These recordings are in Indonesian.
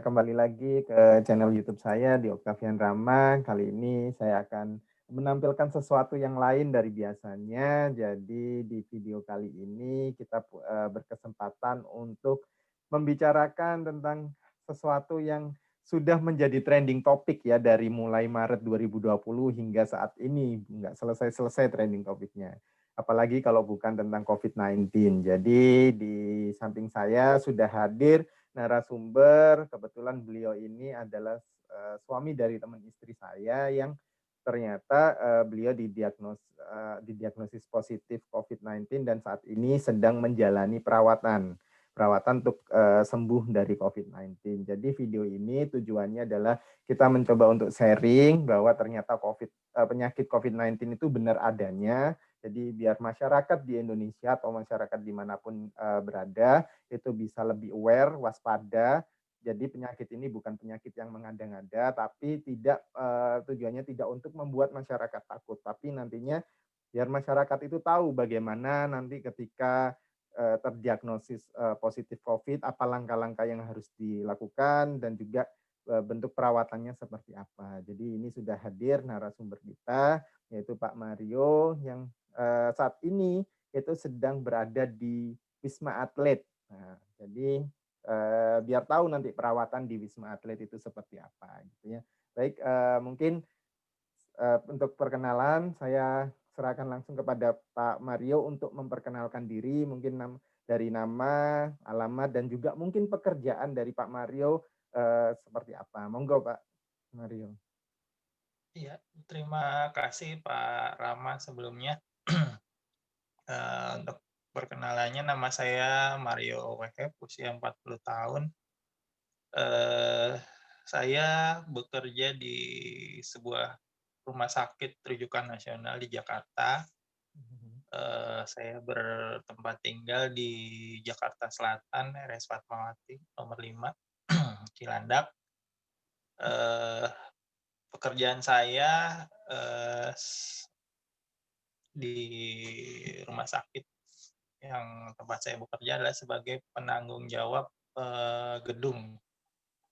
kembali lagi ke channel YouTube saya di Octavian Rama. Kali ini saya akan menampilkan sesuatu yang lain dari biasanya. Jadi di video kali ini kita berkesempatan untuk membicarakan tentang sesuatu yang sudah menjadi trending topik ya dari mulai Maret 2020 hingga saat ini. Nggak selesai-selesai trending topiknya. Apalagi kalau bukan tentang COVID-19. Jadi di samping saya sudah hadir narasumber. Kebetulan beliau ini adalah suami dari teman istri saya yang ternyata beliau didiagnosis positif COVID-19 dan saat ini sedang menjalani perawatan untuk sembuh dari COVID-19. Jadi video ini tujuannya adalah kita mencoba untuk sharing bahwa ternyata penyakit COVID-19 itu benar adanya. Jadi biar masyarakat di Indonesia atau masyarakat dimanapun berada itu bisa lebih aware, waspada. Jadi penyakit ini bukan penyakit yang mengada-ngada, tapi tujuannya tidak untuk membuat masyarakat takut, tapi nantinya biar masyarakat itu tahu bagaimana nanti ketika terdiagnosis positif COVID, apa langkah-langkah yang harus dilakukan dan juga bentuk perawatannya seperti apa. Jadi ini sudah hadir narasumber kita, yaitu Pak Mario yang saat ini itu sedang berada di Wisma Atlet. Nah, jadi biar tahu nanti perawatan di Wisma Atlet itu seperti apa gitu ya. Baik, mungkin untuk perkenalan saya serahkan langsung kepada Pak Mario untuk memperkenalkan diri, mungkin dari nama, alamat dan juga mungkin pekerjaan dari Pak Mario seperti apa. Monggo Pak Mario. Iya, terima kasih Pak Rama sebelumnya. Untuk perkenalannya, nama saya Mario Waheb, usia 40 tahun. Saya bekerja di sebuah rumah sakit rujukan nasional di Jakarta. Saya bertempat tinggal di Jakarta Selatan, RS Fatmawati, nomor 5, Cilandak. Pekerjaan saya di rumah sakit yang tempat saya bekerja adalah sebagai penanggung jawab gedung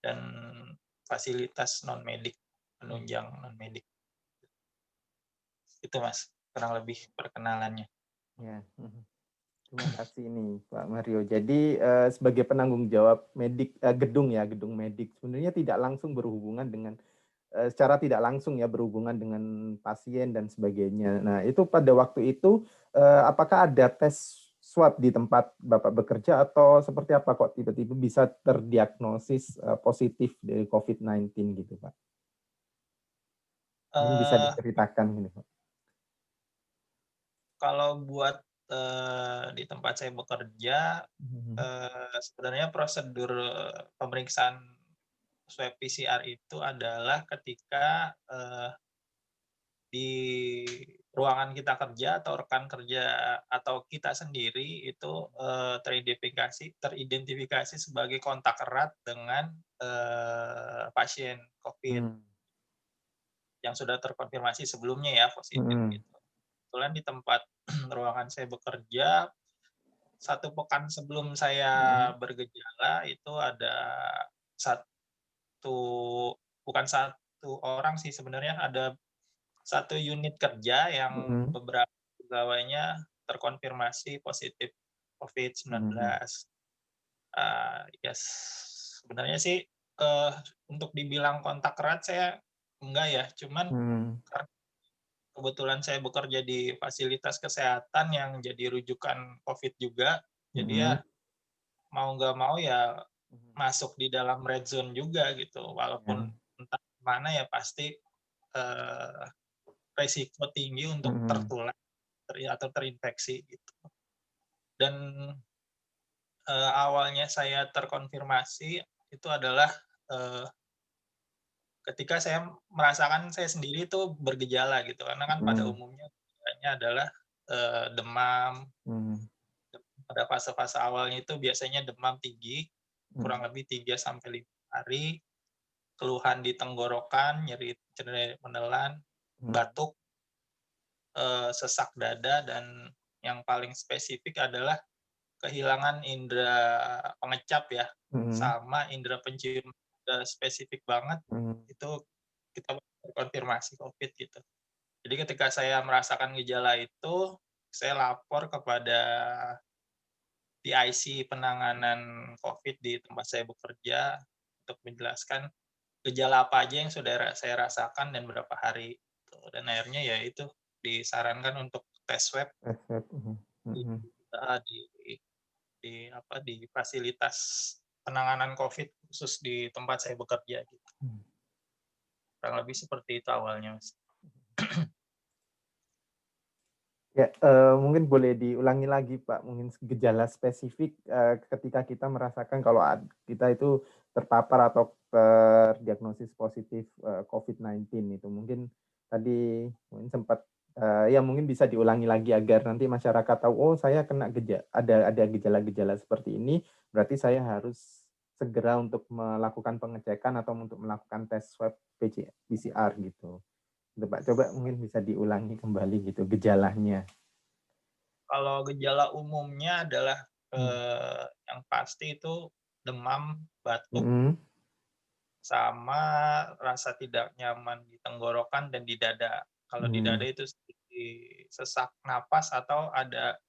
dan fasilitas non-medik, penunjang non-medik. Itu Mas, kurang lebih perkenalannya. Ya. Terima kasih nih Pak Mario. Jadi sebagai penanggung jawab gedung medik sebenarnya tidak langsung berhubungan dengan secara tidak langsung ya berhubungan dengan pasien dan sebagainya. Nah itu pada waktu itu apakah ada tes swab di tempat Bapak bekerja atau seperti apa kok tiba-tiba bisa terdiagnosis positif dari COVID-19 gitu Pak? Mungkin bisa diceritakan gitu Pak. Kalau buat di tempat saya bekerja, sebenarnya prosedur pemeriksaan swab PCR itu adalah ketika di ruangan kita kerja atau rekan kerja atau kita sendiri itu teridentifikasi sebagai kontak erat dengan pasien COVID yang sudah terkonfirmasi sebelumnya ya positif gitu. Kebetulan di tempat ruangan saya bekerja, 1 pekan sebelum saya bergejala itu ada bukan 1 orang sih sebenarnya, ada 1 unit kerja yang beberapa pegawainya terkonfirmasi positif COVID-19. Yes, sebenarnya sih untuk dibilang kontak erat saya enggak ya, cuman karena kebetulan saya bekerja di fasilitas kesehatan yang jadi rujukan COVID juga, jadi ya mau nggak mau ya masuk di dalam red zone juga gitu, walaupun entah mana ya pasti resiko tinggi untuk tertular atau terinfeksi gitu. Dan awalnya saya terkonfirmasi itu adalah ketika saya merasakan saya sendiri itu bergejala gitu, karena kan pada umumnya gejalanya adalah demam. Pada fase-fase awalnya itu biasanya demam tinggi, kurang lebih 3-5 hari, keluhan di tenggorokan, nyeri menelan, batuk, sesak dada, dan yang paling spesifik adalah kehilangan indera pengecap ya, sama indera pencium udah spesifik banget, itu kita konfirmasi COVID gitu. Jadi ketika saya merasakan gejala itu, saya lapor kepada PIC penanganan COVID di tempat saya bekerja untuk menjelaskan gejala apa aja yang sudah saya rasakan dan berapa hari. Dan akhirnya ya itu disarankan untuk tes swab di, di di fasilitas penanganan COVID khusus di tempat saya bekerja gitu. Kurang lebih seperti itu awalnya, Mas. Ya, mungkin boleh diulangi lagi, Pak. Mungkin gejala spesifik ketika kita merasakan kalau kita itu terpapar atau terdiagnosis positif COVID-19 itu. Mungkin tadi mungkin sempat ya mungkin bisa diulangi lagi agar nanti masyarakat tahu, oh saya kena ada gejala-gejala seperti ini, berarti saya harus segera untuk melakukan pengecekan atau untuk melakukan tes swab PCR gitu. Pak, coba mungkin bisa diulangi kembali gitu gejalanya. Kalau gejala umumnya adalah yang pasti itu demam, batuk, sama rasa tidak nyaman di tenggorokan dan di dada. Kalau di dada itu seperti sesak napas atau ada,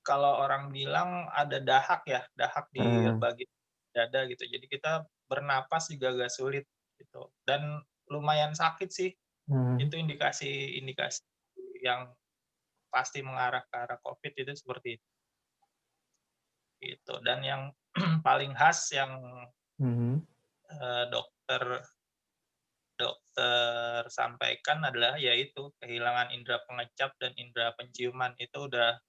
kalau orang bilang ada dahak ya, dahak di bagian dada gitu. Jadi kita bernapas juga agak sulit gitu. Dan lumayan sakit sih. Itu indikasi yang pasti mengarah ke arah COVID itu seperti itu. Gitu. Dan yang paling khas yang dokter sampaikan adalah yaitu kehilangan indera pengecap dan indera penciuman. Itu udah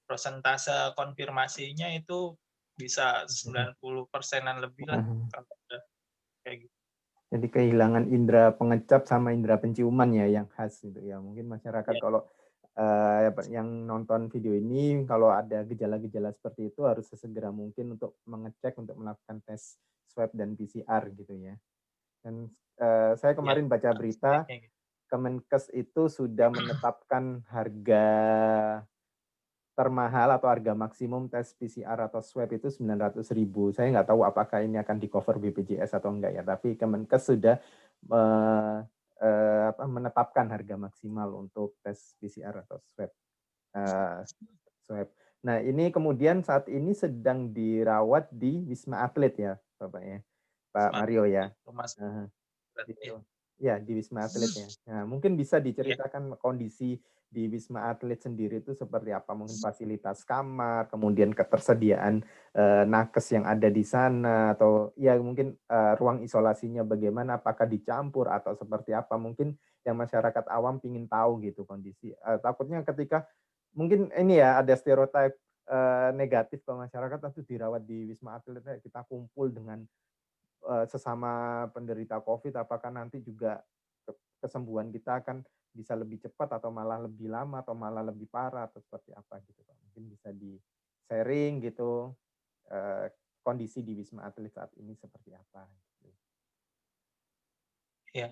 persentase konfirmasinya itu bisa 90%-an lebih lah kalau udah kayak gitu. Jadi kehilangan indera pengecap sama indera penciuman ya yang khas gitu ya. Mungkin masyarakat kalau yang nonton video ini kalau ada gejala-gejala seperti itu harus sesegera mungkin untuk mengecek, untuk melakukan tes swab dan PCR gitu ya. Dan saya kemarin baca berita Kemenkes itu sudah menetapkan harga termahal atau harga maksimum tes PCR atau swab itu 900.000. Saya nggak tahu apakah ini akan di-cover BPJS atau enggak ya, tapi Kemenkes sudah menetapkan harga maksimal untuk tes PCR atau swab. Nah, ini kemudian saat ini sedang dirawat di Wisma Atlet ya, Bapak ya, Pak Mario ya. Ya, di Wisma Atlet ya. Nah, mungkin bisa diceritakan kondisi di Wisma Atlet sendiri itu seperti apa? Mungkin fasilitas kamar, kemudian ketersediaan nakes yang ada di sana, atau ya mungkin ruang isolasinya bagaimana, apakah dicampur atau seperti apa? Mungkin yang masyarakat awam ingin tahu gitu kondisi. Takutnya ketika mungkin ini ya ada stereotip negatif ke masyarakat itu dirawat di Wisma Atlet kita kumpul dengan sesama penderita COVID, apakah nanti juga kesembuhan kita akan bisa lebih cepat atau malah lebih lama atau malah lebih parah atau seperti apa gitu Pak. Mungkin bisa di sharing gitu kondisi di Wisma Atlet saat ini seperti apa. Gitu. Ya,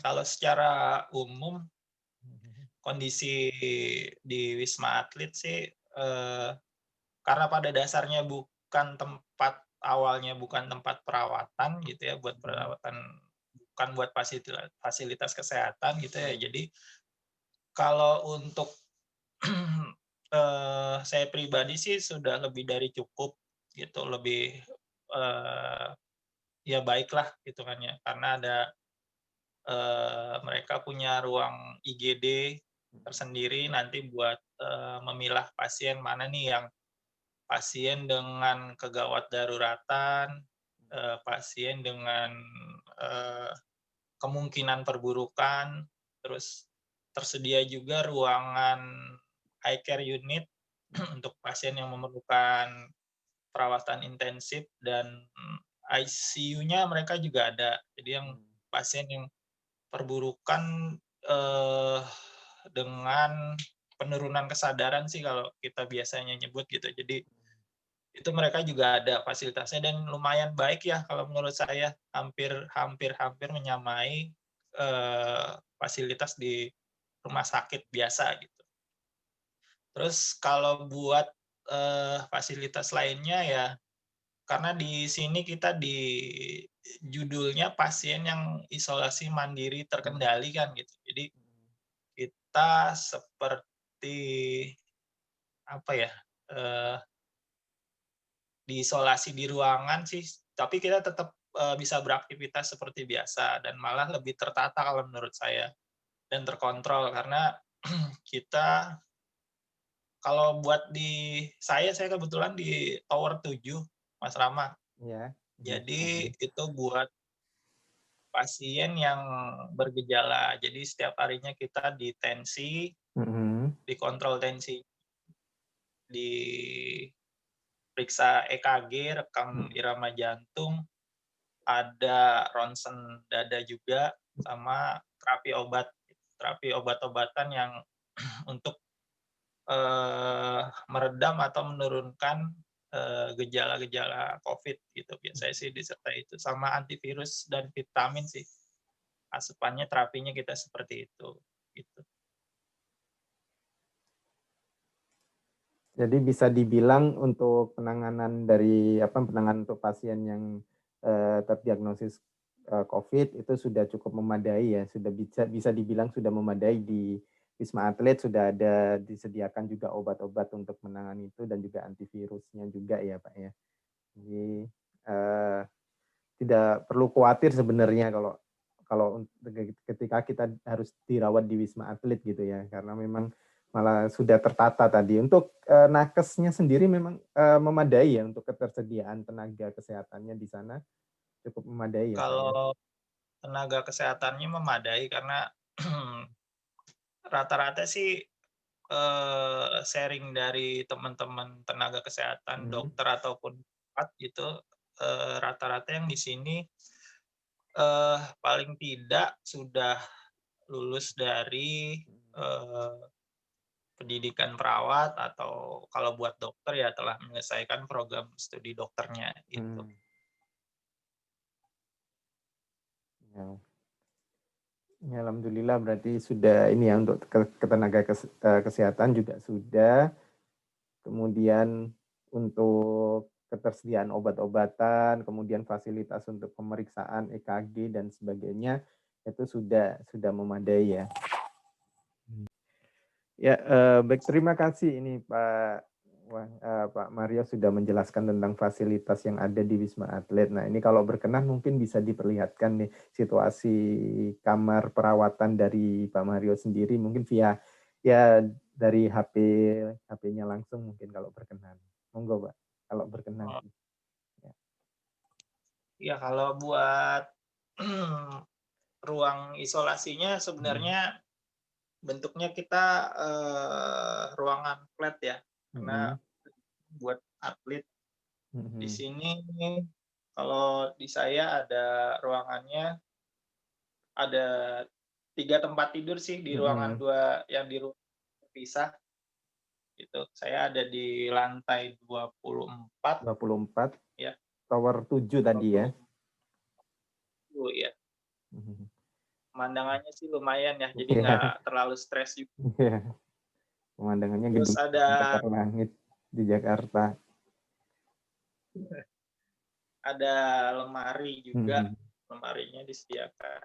kalau secara umum kondisi di Wisma Atlet sih karena pada dasarnya awalnya bukan tempat perawatan gitu ya, buat perawatan, bukan buat fasilitas kesehatan gitu ya. Jadi kalau untuk saya pribadi sih sudah lebih dari cukup gitu, lebih ya baiklah hitungannya, karena ada mereka punya ruang IGD tersendiri nanti buat memilah pasien mana nih yang pasien dengan kegawat daruratan, pasien dengan kemungkinan perburukan, terus tersedia juga ruangan high care unit untuk pasien yang memerlukan perawatan intensif, dan ICU-nya mereka juga ada. Jadi yang pasien yang perburukan dengan penurunan kesadaran sih kalau kita biasanya nyebut gitu. Jadi itu mereka juga ada fasilitasnya dan lumayan baik ya kalau menurut saya, hampir menyamai fasilitas di rumah sakit biasa gitu. Terus kalau buat fasilitas lainnya ya karena di sini kita di judulnya pasien yang isolasi mandiri terkendali kan gitu. Jadi kita seperti apa ya, diisolasi di ruangan sih, tapi kita tetap, bisa beraktivitas seperti biasa dan malah lebih tertata kalau menurut saya, dan terkontrol karena kita kalau buat di saya kebetulan di tower 7, Mas Rama. Iya. Jadi itu buat pasien yang bergejala. Jadi setiap harinya kita ditensi, dikontrol tensi, diperiksa EKG, rekam irama jantung, ada ronsen dada juga, sama terapi obat-obatan yang untuk meredam atau menurunkan gejala-gejala COVID gitu. Biasanya sih disertai itu, sama antivirus dan vitamin sih. Asupannya terapinya kita seperti itu. Gitu. Jadi bisa dibilang untuk penanganan untuk pasien yang terdiagnosis COVID itu sudah cukup memadai ya, sudah bisa dibilang sudah memadai di Wisma Atlet, sudah ada disediakan juga obat-obat untuk menangani itu dan juga antivirusnya juga ya Pak ya. Jadi tidak perlu khawatir sebenarnya kalau ketika kita harus dirawat di Wisma Atlet gitu ya, karena memang malah sudah tertata tadi. Untuk nakesnya sendiri memang memadai ya untuk ketersediaan tenaga kesehatannya di sana cukup memadai ya Pak ya. Kalau tenaga kesehatannya memadai karena rata-rata sih sharing dari teman-teman tenaga kesehatan, dokter ataupun gitu, rata-rata yang di sini paling tidak sudah lulus dari pendidikan perawat, atau kalau buat dokter ya telah menyelesaikan program studi dokternya gitu. Ya, alhamdulillah berarti sudah ini ya untuk ketenaga kesehatan juga sudah. Kemudian untuk ketersediaan obat-obatan, kemudian fasilitas untuk pemeriksaan EKG dan sebagainya itu sudah memadai ya. Ya, baik, terima kasih ini Pak Mario sudah menjelaskan tentang fasilitas yang ada di Wisma Atlet. Nah, ini kalau berkenan mungkin bisa diperlihatkan nih situasi kamar perawatan dari Pak Mario sendiri, mungkin via ya dari HP-nya langsung mungkin kalau berkenan. Monggo, Pak, kalau berkenan. Ya, kalau buat ruang isolasinya sebenarnya bentuknya kita ruangan flat ya, karena buat atlet di sini kalau di saya ada ruangannya, ada 3 tempat tidur sih di ruangan 2 yang di rumah terpisah. Gitu. Saya ada di lantai 24. 24. Ya. Tower 7 tadi ya. Ya. Pemandangannya sih lumayan ya, jadi nggak terlalu stres juga. Pemandangannya Terus gedung ada langit di Jakarta. Ada lemari juga, lemarinya disediakan.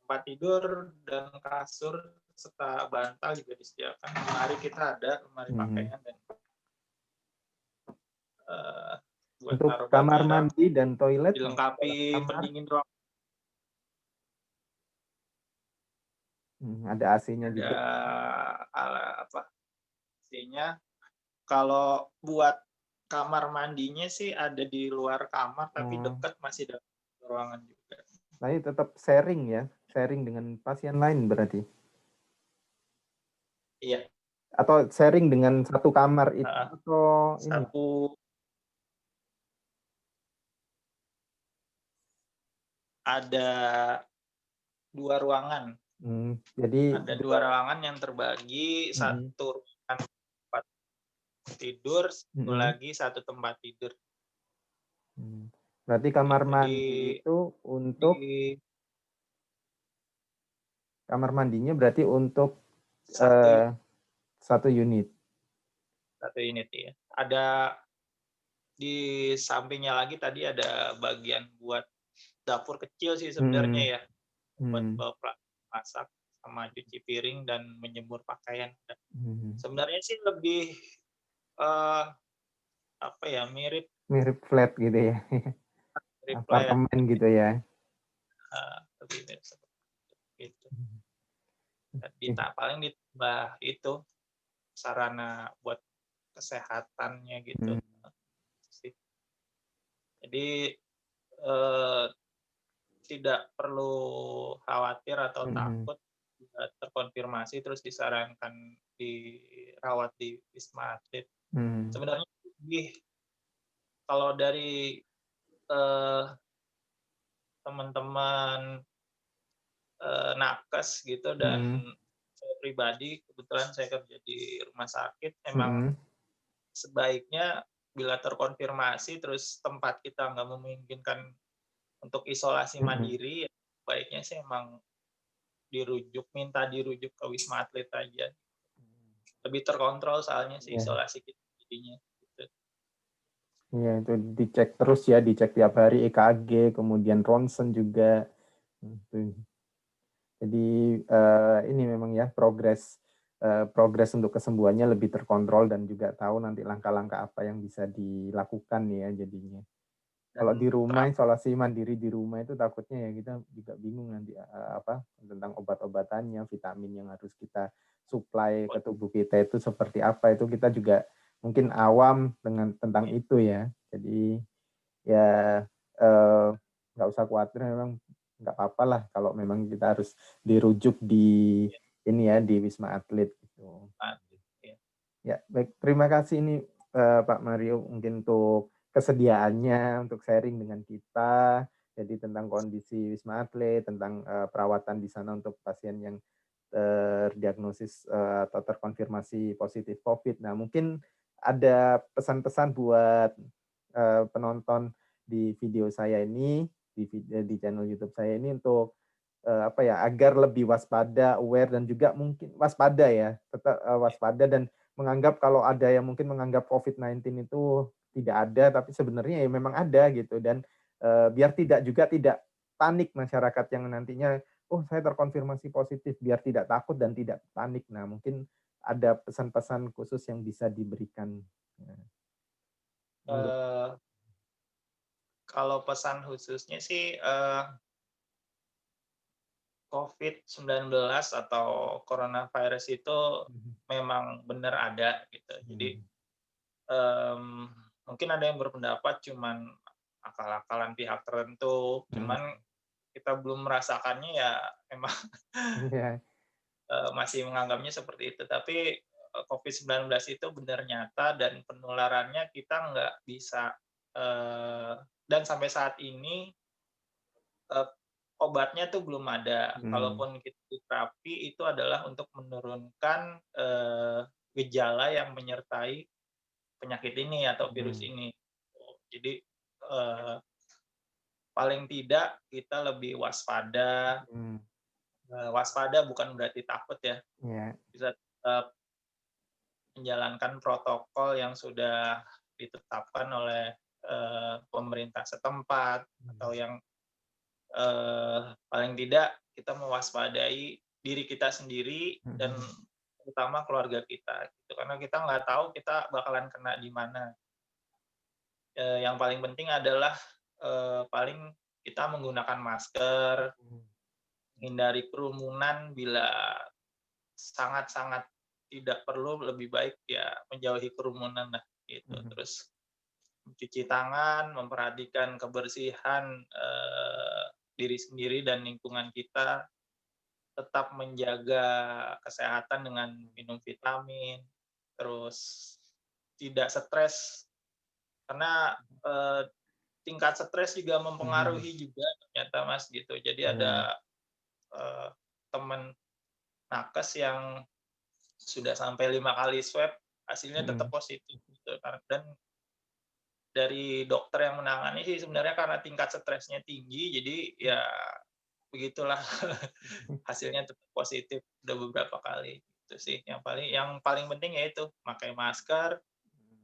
Tempat tidur dan kasur serta bantal juga disediakan. Lemari kita ada, lemari pakaian dan buat untuk naruh kamar barang, mandi dan toilet dilengkapi pendingin ruangan. Ada AC-nya juga. Ada AC-nya. Kalau buat kamar mandinya sih ada di luar kamar, tapi dekat masih dalam ruangan juga. Nah, ini tetap sharing ya, sharing dengan pasien lain berarti. Iya. Atau sharing dengan satu kamar itu atau ini? Ada 2 ruangan. Jadi ada 2 ruangan yang terbagi, satu ruangan tempat tidur, satu lagi satu tempat tidur. Berarti kamar mandi itu untuk kamar mandinya berarti untuk satu unit. Satu unit ya. Ada di sampingnya lagi tadi ada bagian buat dapur kecil sih sebenarnya Hmm. ya, buat bawa masak sama cuci piring dan menjemur pakaian. Sebenarnya sih lebih, eee, apa ya, mirip Mirip flat gitu ya, mirip flat, apartemen gitu ya. lebih mirip seperti itu. Dan paling ditambah itu, sarana buat kesehatannya gitu, Hmm. sih. Jadi, eee, tidak perlu khawatir atau Mhm. takut bila terkonfirmasi terus disarankan dirawat di Wisma Atlet. Mhm. Sebenarnya lebih kalau dari, eee, teman-teman, nakes gitu dan Mhm. saya pribadi kebetulan saya kerja di rumah sakit, emang Mhm. sebaiknya bila terkonfirmasi terus tempat kita nggak memungkinkan untuk isolasi Mhm. mandiri, ya baiknya sih emang minta dirujuk ke Wisma Atlet aja. Lebih terkontrol soalnya sih Iya. isolasi kita jadinya, gitu. Iya, itu dicek terus ya, dicek tiap hari EKG, kemudian ronsen juga. Gitu. Jadi ini memang ya progres untuk kesembuhannya lebih terkontrol dan juga tahu nanti langkah-langkah apa yang bisa dilakukan ya jadinya. Kalau Dan di rumah terap isolasi mandiri di rumah itu takutnya ya kita juga bingung nanti apa tentang obat-obatannya, vitamin yang harus kita suplai ke tubuh kita itu seperti apa, itu kita juga mungkin awam dengan tentang itu ya. Jadi ya nggak usah khawatir, memang nggak apa lah kalau memang kita harus dirujuk di ini ya, di Wisma Atlet gitu. ya. Ya, baik. Terima kasih ini Pak Mario mungkin untuk kesediaannya untuk sharing dengan kita. Jadi tentang kondisi Wisma Atlet, tentang perawatan di sana untuk pasien yang terdiagnosis atau terkonfirmasi positif COVID. Nah, mungkin ada pesan-pesan buat penonton di video saya ini, di channel YouTube saya ini untuk apa ya, agar lebih waspada, aware dan juga mungkin waspada ya, tetap waspada dan menganggap kalau ada yang mungkin menganggap COVID-19 itu tidak ada, tapi sebenarnya ya memang ada gitu dan biar tidak panik masyarakat yang nantinya, "Oh, saya terkonfirmasi positif," biar tidak takut dan tidak panik. Nah, mungkin ada pesan-pesan khusus yang bisa diberikan, untuk Eee, kalau pesan khususnya sih, COVID-19 atau coronavirus itu mhm, memang benar ada gitu. Jadi, mhm, mmm, mungkin ada yang berpendapat cuman akal-akalan pihak tertentu, mhm, cuman kita belum merasakannya ya emang, iya, masih menganggapnya seperti itu. Tapi, COVID-19 itu benar nyata dan penularannya kita nggak bisa, dan sampai saat ini, eee, obatnya tuh belum ada. mhm, Kalaupun kita terapi itu adalah untuk menurunkan, gejala yang menyertai penyakit ini atau virus mhm, ini. Jadi, eee, paling tidak kita lebih waspada, mhm, waspada bukan berarti takut ya, iya, bisa tetap menjalankan protokol yang sudah ditetapkan oleh, pemerintah setempat atau mhm, yang, paling tidak kita mewaspadai diri kita sendiri dan mhm, terutama keluarga kita gitu, karena kita nggak tahu kita bakalan kena di mana. Yang paling penting adalah, paling kita menggunakan masker, mhm, menghindari kerumunan bila sangat-sangat tidak perlu, lebih baik ya menjauhi kerumunan lah, gitu. mhm, Terus mencuci tangan, memperhatikan kebersihan, diri sendiri dan lingkungan kita, tetap menjaga kesehatan dengan minum vitamin, terus tidak stres karena, tingkat stres juga mhm, mempengaruhi juga ternyata Mas, gitu. Jadi iya, ada, eee, temen nakes yang sudah sampai 5 kali swab, hasilnya tetap mhm, positif gitu kan, dan dari dokter yang menangani sih sebenarnya karena tingkat stresnya tinggi, jadi ya begitulah hasilnya tetap positif udah beberapa kali, itu sih yang paling penting ya itu, pakai masker,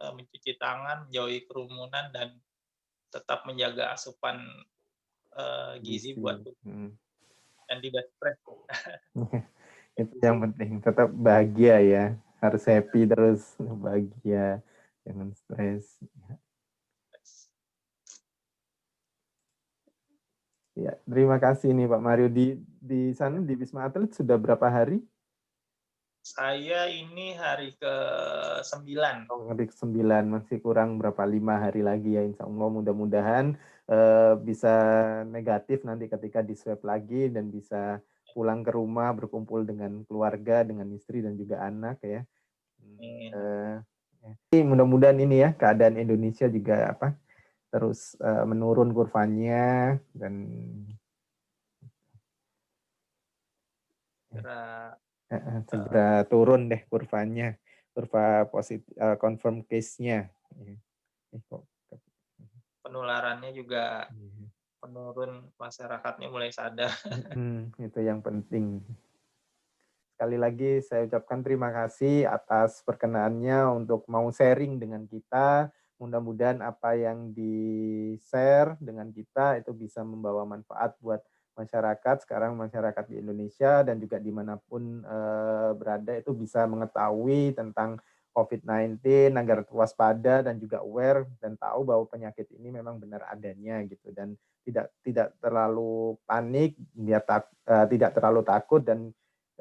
mencuci tangan, menjauhi kerumunan, dan tetap menjaga asupan gizi buat Gizi. tubuh dan tidak stres. Itu yang penting, tetap bahagia ya. Harus happy terus, bahagia, jangan stres. Ya, terima kasih nih Pak Mario. Di sana di Wisma Atlet sudah berapa hari? Saya ini hari ke-9. Oh, hari ke-9, masih kurang berapa, 5 hari lagi ya, insya Allah. Mudah-mudahan bisa negatif nanti ketika di swab lagi dan bisa pulang ke rumah, berkumpul dengan keluarga, dengan istri dan juga anak ya. Mudah-mudahan ini ya, keadaan Indonesia juga terus menurun kurvanya dan segera turun deh kurvanya, kurva positif, confirm case-nya. Penularannya juga menurun, masyarakatnya mulai sadar. Itu yang penting. Sekali lagi saya ucapkan terima kasih atas perkenaannya untuk mau sharing dengan kita. Mudah-mudahan apa yang di-share dengan kita itu bisa membawa manfaat buat masyarakat, sekarang masyarakat di Indonesia dan juga dimanapun berada itu bisa mengetahui tentang COVID-19 agar waspada dan juga aware dan tahu bahwa penyakit ini memang benar adanya gitu, dan tidak terlalu panik, tidak terlalu takut, dan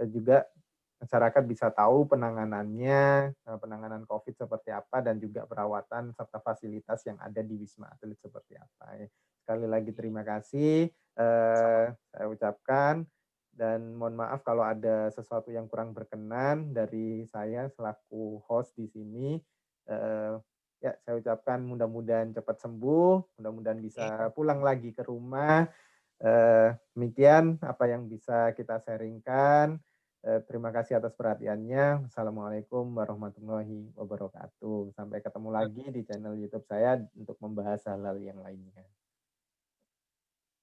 juga masyarakat bisa tahu penanganannya, penanganan COVID seperti apa, dan juga perawatan serta fasilitas yang ada di Wisma Atlet seperti apa. Sekali lagi terima kasih saya ucapkan, dan mohon maaf kalau ada sesuatu yang kurang berkenan dari saya selaku host di sini. Ya, saya ucapkan mudah-mudahan cepat sembuh, mudah-mudahan bisa pulang lagi ke rumah. Demikian apa yang bisa kita sharingkan. Terima kasih atas perhatiannya. Assalamualaikum warahmatullahi wabarakatuh. Sampai ketemu lagi di channel YouTube saya untuk membahas hal-hal yang lainnya.